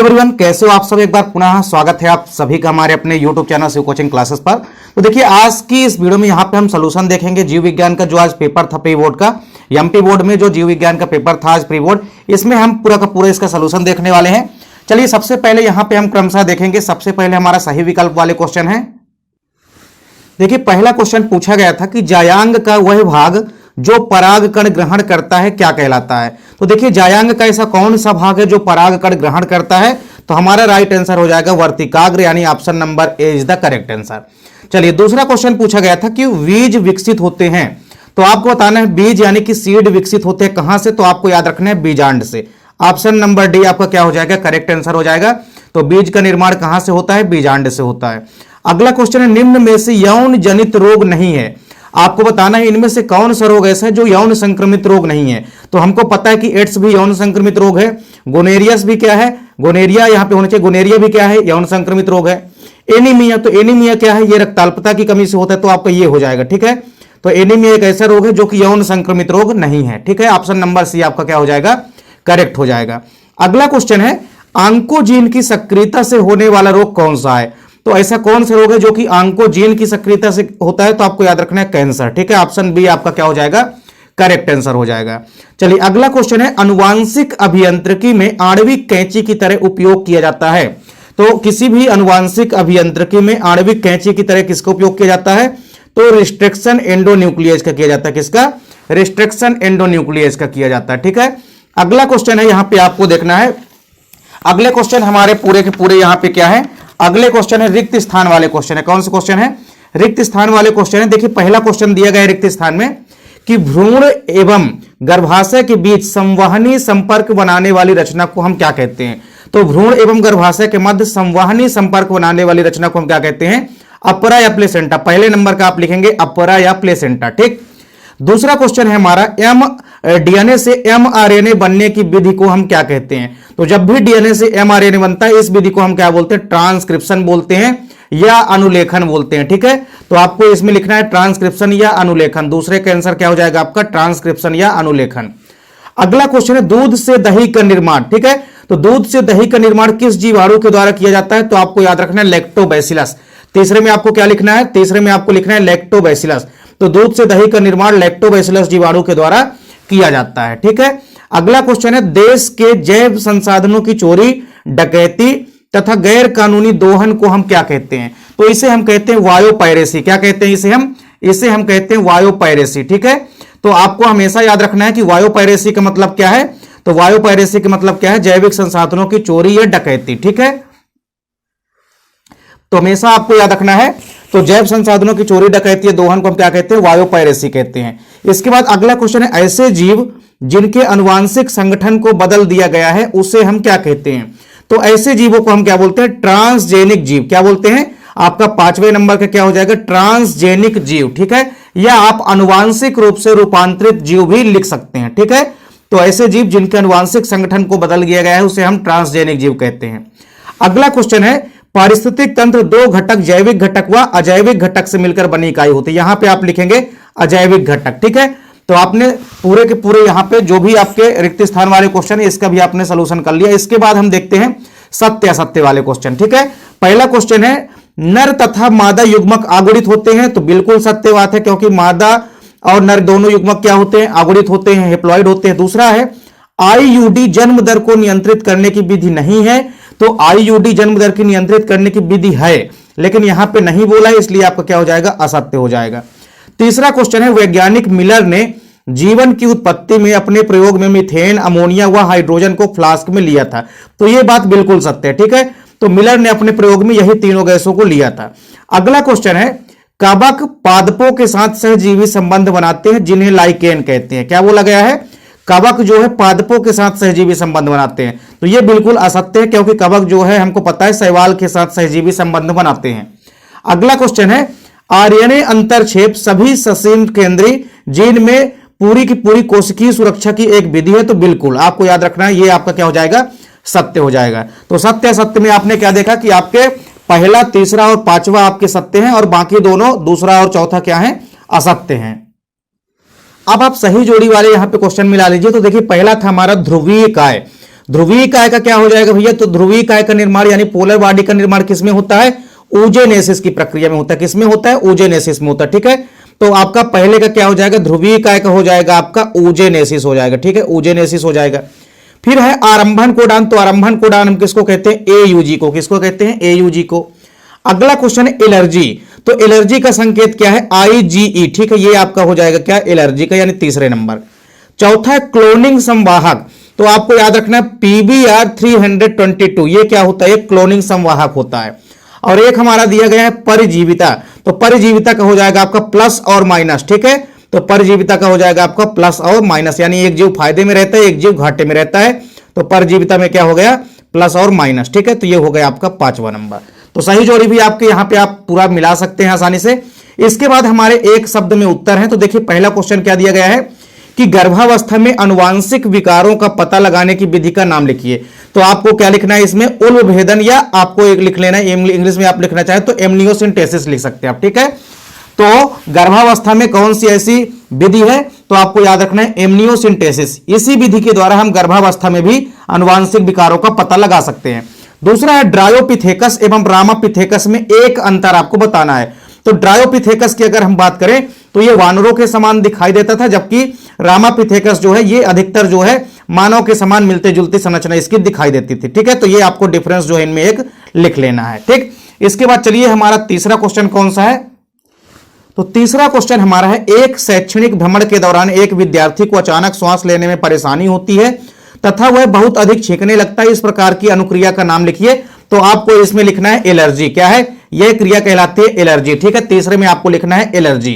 Everyone, कैसे हो आप सब। एक बार पुनः स्वागत है आप सभी का हमारे अपने YouTube channel Shiv coaching classes पर। तो देखिए, आज की इस वीडियो में यहाँ पे हम सॉल्यूशन देखेंगे जीव विज्ञान का जो आज पेपर था प्री बोर्ड का। एमपी बोर्ड में जो जीव विज्ञान का पेपर था आज प्री बोर्ड, इसमें हम पूरा का पूरा इसका सॉल्यूशन देखने वाले हैं। चलिए, सबसे पहले यहाँ पे हम क्रमशः देखेंगे। सबसे पहले हमारा सही विकल्प वाले क्वेश्चन है। देखिए, पहला क्वेश्चन पूछा गया था कि जायांग का वह भाग जो पराग कण ग्रहण करता है क्या कहलाता है। तो देखिए, जायांग का ऐसा कौन सा भाग है जो पराग कण ग्रहण करता है, तो हमारा राइट आंसर हो जाएगा वर्तिकाग्र, यानी option number A is the correct answer. चलिए, दूसरा क्वेश्चन पूछा गया था कि बीज विकसित होते हैं, तो आपको बताना है बीज यानी कि सीड विकसित होते हैं कहां से, तो आपको याद रखना है बीजांड से। ऑप्शन नंबर डी आपका क्या हो जाएगा, करेक्ट आंसर हो जाएगा। तो बीज का निर्माण कहां से होता है, बीजांड से होता है। अगला क्वेश्चन है, निम्न में से यौन जनित रोग नहीं है। आपको बताना है इनमें से कौन सा रोग ऐसा है जो यौन संक्रमित रोग नहीं है। तो हमको पता है कि एड्स भी यौन संक्रमित रोग है, गोनेरियस भी क्या है, गोनेरिया यहां पे होना चाहिए, गोनेरिया भी क्या है, यौन संक्रमित रोग है। एनीमिया, तो एनीमिया क्या है, ये रक्ताल्पता की कमी से होता है, तो आपका ये हो जाएगा। ठीक है, तो एनीमिया एक ऐसा रोग है जो कि यौन संक्रमित रोग नहीं है। ठीक है, ऑप्शन नंबर सी आपका क्या हो जाएगा, करेक्ट हो जाएगा। अगला क्वेश्चन है, आंकोजीन की सक्रियता से होने वाला रोग कौन सा है। तो ऐसा कौन सा रोग है जो कि आंकोजीन की सक्रियता से होता है, तो आपको याद रखना है कैंसर। ठीक है, ऑप्शन बी आपका क्या हो जाएगा, करेक्ट आंसर हो जाएगा। चलिए, अगला क्वेश्चन है, अनुवांशिक अभियांत्रिकी में आणविक कैंची की तरह उपयोग किया जाता है। तो किसी भी अनुवांशिक अभियांत्रिकी में आणविक कैंची की तरह किसका उपयोग किया जाता है, तो रिस्ट्रिक्शन एंडोन्यूक्लियस का किया जाता है। किसका, रिस्ट्रिक्शन एंडोन्यूक्लियस का किया जाता है। ठीक है, अगला क्वेश्चन है, यहां पे आपको देखना है। अगले क्वेश्चन हमारे पूरे के पूरे यहां पे क्या है, अगले क्वेश्चन है रिक्त स्थान वाले क्वेश्चन है। कौन सा क्वेश्चन है, रिक्त स्थान वाले क्वेश्चन है। देखिए, पहला क्वेश्चन दिया गया है रिक्त स्थान में कि भ्रूण एवं गर्भाशय के बीच संवहनी संपर्क बनाने वाली रचना को हम क्या कहते हैं। तो भ्रूण एवं गर्भाशय के मध्य संवहनी संपर्क बनाने वाली रचना को हम क्या कहते हैं, अपरा या प्लेसेंटा। पहले नंबर का आप लिखेंगे अपरा या प्लेसेंटा। ठीक, दूसरा क्वेश्चन है हमारा, डीएनए से एमआरएनए बनने की विधि को हम क्या कहते हैं। तो जब भी डीएनए से एमआरएनए बनता है, इस विधि को हम क्या बोलते हैं, ट्रांसक्रिप्शन बोलते हैं या अनुलेखन बोलते हैं। ठीक है, तो आपको इसमें लिखना है ट्रांसक्रिप्शन या अनुलेखन। दूसरे का आंसर क्या हो जाएगा आपका, ट्रांसक्रिप्शन या अनुलेखन। अगला क्वेश्चन है, दूध से दही का निर्माण। ठीक है, तो दूध से दही का निर्माण किस जीवाणु के द्वारा किया जाता है, तो आपको याद रखना है लैक्टोबैसिलस। तीसरे में आपको क्या लिखना है, तीसरे में आपको लिखना है लैक्टोबैसिलस। तो दूध से दही का निर्माण लैक्टोबैसिलस जीवाणु के द्वारा किया जाता है। ठीक है, अगला क्वेश्चन है, देश के जैव संसाधनों की चोरी, डकैती तथा गैर कानूनी दोहन को हम क्या कहते हैं। तो इसे हम कहते हैं वायोपायरेसी। क्या कहते हैं इसे हम कहते हैं वायोपायरेसी। ठीक है, तो आपको हमेशा याद रखना है कि वायोपायरेसी का मतलब क्या है। तो वायोपायरेसी का मतलब क्या है, जैविक संसाधनों की चोरी या डकैती। ठीक है, तो हमेशा आपको याद रखना है। तो जैव संसाधनों की चोरी, डकैती या दोहन को हम क्या कहते हैं, वायोपायरेसी कहते हैं। इसके बाद अगला क्वेश्चन है, ऐसे जीव जिनके अनुवांशिक संगठन को बदल दिया गया है उसे हम क्या कहते हैं। तो ऐसे जीवों को हम क्या बोलते हैं, ट्रांसजेनिक जीव। क्या बोलते हैं, आपका 5वें नंबर का क्या हो जाएगा, ट्रांसजेनिक जीव। ठीक है, या आप अनुवांशिक रूप से रूपांतरित जीव भी लिख सकते हैं। ठीक है, तो ऐसे जीव जिनके अनुवांशिक संगठन को बदल दिया गया है उसे हम ट्रांसजेनिक जीव कहते हैं। अगला क्वेश्चन है, पारिस्थितिक तंत्र दो घटक, जैविक घटक व अजैविक घटक से मिलकर बनी इकाई होती है। यहां पे आप लिखेंगे अजैविक घटक। ठीक है, तो आपने पूरे के पूरे यहां पे जो भी आपके रिक्त स्थान वाले क्वेश्चन है इसका भी आपने सोल्यूशन कर लिया। इसके बाद हम देखते हैं सत्य असत्य वाले क्वेश्चन। ठीक है, पहला क्वेश्चन है, नर तथा मादा युग्मक आगुणित होते हैं। तो बिल्कुल सत्य बात है, क्योंकि मादा और नर दोनों युग्मक क्या होते हैं, आगुणित होते हैं, हेप्लॉइड होते हैं। दूसरा है, आईयूडी जन्म दर को नियंत्रित करने की विधि नहीं है। तो आईयूडी जन्म दर की नियंत्रित करने की विधि है, लेकिन यहां पे नहीं बोला है, इसलिए आपका क्या हो जाएगा, असत्य हो जाएगा। तीसरा क्वेश्चन है, वैज्ञानिक मिलर ने जीवन की उत्पत्ति में अपने प्रयोग में मीथेन, अमोनिया व हाइड्रोजन को फ्लास्क में लिया था। तो यह बात बिल्कुल सत्य है। ठीक है, तो मिलर ने अपने प्रयोग में यही तीनों गैसों को लिया था। अगला क्वेश्चन है, कवक पादपों के साथ सहजीवी संबंध बनाते हैं जिन्हें लाइकेन कहते हैं। क्या बोला गया है, कवक जो है पादपों के साथ सहजीवी संबंध बनाते हैं। तो यह बिल्कुल असत्य है, क्योंकि कवक जो है हमको पता है शैवाल के साथ सहजीवी संबंध बनाते हैं। अगला क्वेश्चन है, आरएनए अंतरक्षेप सभी ससीम केंद्रीय जीन में पूरी की पूरी कोशिकीय सुरक्षा की एक विधि है। तो बिल्कुल आपको याद रखना है, यह आपका क्या हो जाएगा, सत्य हो जाएगा। तो सत्य असत्य में आपने क्या देखा कि आपके पहला, तीसरा और पांचवा आपके सत्य हैं और बाकी दोनों, दूसरा और चौथा क्या है, असत्य हैं। अब आप सही जोड़ी वाले यहां पे क्वेश्चन मिला लीजिए। तो देखिए, पहला था हमारा ध्रुवीय काय। ध्रुवीय काय का क्या हो जाएगा भैया, तो ध्रुवीय काय का निर्माण यानी पोलर बॉडी का निर्माण किसमें होता है, ओजेनेसिस की प्रक्रिया में होता है। किसमें होता है, ओजेनेसिस में होता है। ठीक है, तो आपका पहले का क्या हो जाएगा, ध्रुवीय काय का हो जाएगा आपका ओजेनेसिस हो जाएगा। ठीक है, ओजेनेसिस हो जाएगा। फिर है आरंभन कोडान, तो आरंभन कोडान हम किसको कहते हैं, एयूजी को। किसको कहते हैं, एयूजी को। अगला क्वेश्चन है एलर्जी, तो एलर्जी का संकेत क्या है, आईजीई। ठीक है, ये आपका हो जाएगा क्या, एलर्जी का, यानी तीसरे नंबर। चौथा है क्लोनिंग संवाहक, तो आपको याद रखना है पीबीआर 322, ये क्या होता है, क्लोनिंग संवाहक होता है। और एक हमारा दिया गया है परिजीविता, तो परिजीविता का हो जाएगा आपका प्लस और माइनस। ठीक है, तो परिजीविता का हो जाएगा आपका प्लस और माइनस, यानी एक जीव फायदे में रहता है, एक जीव घाटे में रहता है, तो परिजीविता में क्या हो गया, प्लस और माइनस। ठीक है, तो ये हो गया आपका 5वां नंबर। तो सही जोड़ी भी आपके यहां पे आप पूरा मिला सकते हैं आसानी से। इसके बाद हमारे एक शब्द में उत्तर है, तो देखिए पहला क्वेश्चन क्या दिया गया है कि गर्भावस्था में अनुवांशिक विकारों का पता लगाने की विधि का नाम लिखिए। तो आपको क्या लिखना है इसमें, उल्ब भेदन, या आपको एक लिख लेना है, इंग्लिश में आप लिखना चाहे तो एमनियोसिंथेसिस लिख सकते हैं आप। ठीक है, तो गर्भावस्था में कौन सी ऐसी विधि है, तो आपको याद रखना है एमनियोसिंथेसिस। इसी विधि के द्वारा हम गर्भावस्था में भी अनुवांशिक विकारों का पता लगा सकते हैं। दूसरा है ड्रायोपिथेकस एवं रामापिथेकस में एक अंतर आपको बताना है। तो ड्रायोपिथेकस की अगर हम बात करें तो ये वानरों के समान दिखाई देता था, जबकि रामापिथेकस जो है ये अधिकतर जो है मानव के समान मिलते जुलती संरचना इसकी दिखाई देती थी। ठीक है, तो ये आपको डिफरेंस जो है इनमें एक लिख लेना है। ठीक, इसके बाद चलिए हमारा तीसरा क्वेश्चन कौन सा है, तो तीसरा क्वेश्चन हमारा है एक शैक्षणिक भ्रमण के दौरान एक विद्यार्थी को अचानक श्वास लेने में परेशानी होती है तथा वह बहुत अधिक छींकने लगता है, इस प्रकार की अनुक्रिया का नाम लिखिए। तो आपको इसमें लिखना है एलर्जी। क्या है, यह क्रिया कहलाती है एलर्जी। ठीक है, तीसरे में आपको लिखना है एलर्जी।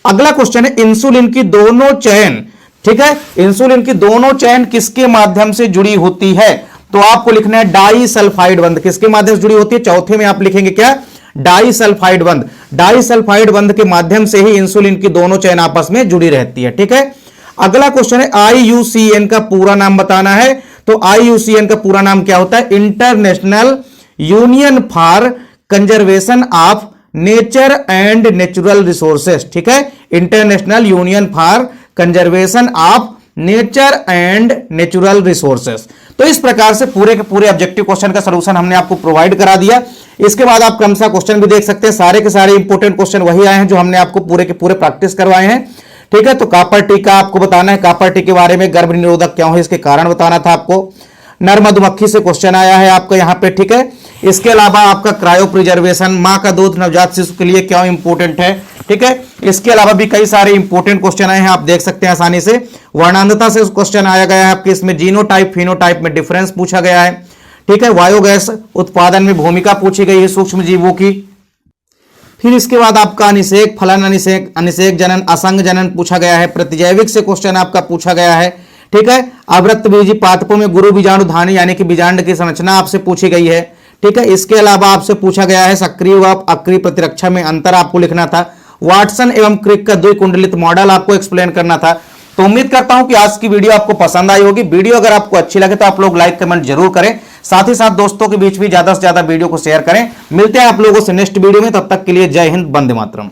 अगला क्वेश्चन है इंसुलिन की दोनों चैन। ठीक है, इंसुलिन की दोनों चैन किसके माध्यम से जुड़ी होती है, तो आपको लिखना है डाइसल्फाइड बंध। किसके माध्यम से जुड़ी होती है, चौथे में आप लिखेंगे क्या, डाइसल्फाइड बंध। डाइसल्फाइड बंध के माध्यम से ही इंसुलिन की दोनों चैन आपस में जुड़ी रहती है। ठीक है, अगला क्वेश्चन है आईयूसीएन का पूरा नाम बताना है। तो आईयूसीएन का पूरा नाम क्या होता है, international union for conservation of nature and natural resources. ठीक है, international union for conservation of nature and natural resources. तो इस प्रकार से पूरे के पूरे ऑब्जेक्टिव क्वेश्चन का सलूशन हमने आपको प्रोवाइड करा दिया। इसके बाद आप क्रमशः क्वेश्चन भी देख सकते हैं, सारे के सारे इंपोर्टेंट क्वेश्चन वही आए हैं जो हमने आपको पूरे के पूरे प्रैक्टिस करवाए हैं। ठीक है, तो कॉपर टी का आपको बताना है, कॉपर टी के बारे में, गर्भ निरोधक क्यों है इसके कारण बताना था आपको। नर मधुमक्खी से क्वेश्चन आया है आपका यहाँ पे। ठीक है, इसके अलावा आपका क्रायो प्रिजर्वेशन, मां का दूध नवजात शिशु के लिए क्यों इंपोर्टेंट है। ठीक है, इसके अलावा भी कई सारे इंपोर्टेंट क्वेश्चन आए हैं, आप देख सकते हैं आसानी से। वर्णांधता से क्वेश्चन आया गया है आपके, इसमें जीनोटाइप फिनोटाइप में डिफरेंस पूछा गया है। ठीक है, बायोगैस उत्पादन में भूमिका पूछी गई है सूक्ष्म जीवों की। फिर इसके बाद आपका अनिषेक फलन, अनिषेक अनिषेक जनन, असंग जनन पूछा गया है। प्रतिजैविक से क्वेश्चन आपका पूछा गया है। ठीक है, अवृत्त बीजी पादपों में गुरु बीजाणु धानी यानी कि बीजांड की संरचना आपसे पूछी गई है। ठीक है, इसके अलावा आपसे पूछा गया है सक्रिय व अक्रिय प्रतिरक्षा में अंतर आपको लिखना था। वाटसन एवं क्रिक का द्विकुंडलित मॉडल आपको एक्सप्लेन करना था। तो उम्मीद करता हूं कि आज की वीडियो आपको पसंद आई होगी। वीडियो अगर आपको अच्छी लगे तो आप लोग लाइक कमेंट जरूर करें, साथ ही साथ दोस्तों के बीच भी ज्यादा से ज्यादा वीडियो को शेयर करें। मिलते हैं आप लोगों से नेक्स्ट वीडियो में, तब तक के लिए जय हिंद, वंदे मातरम।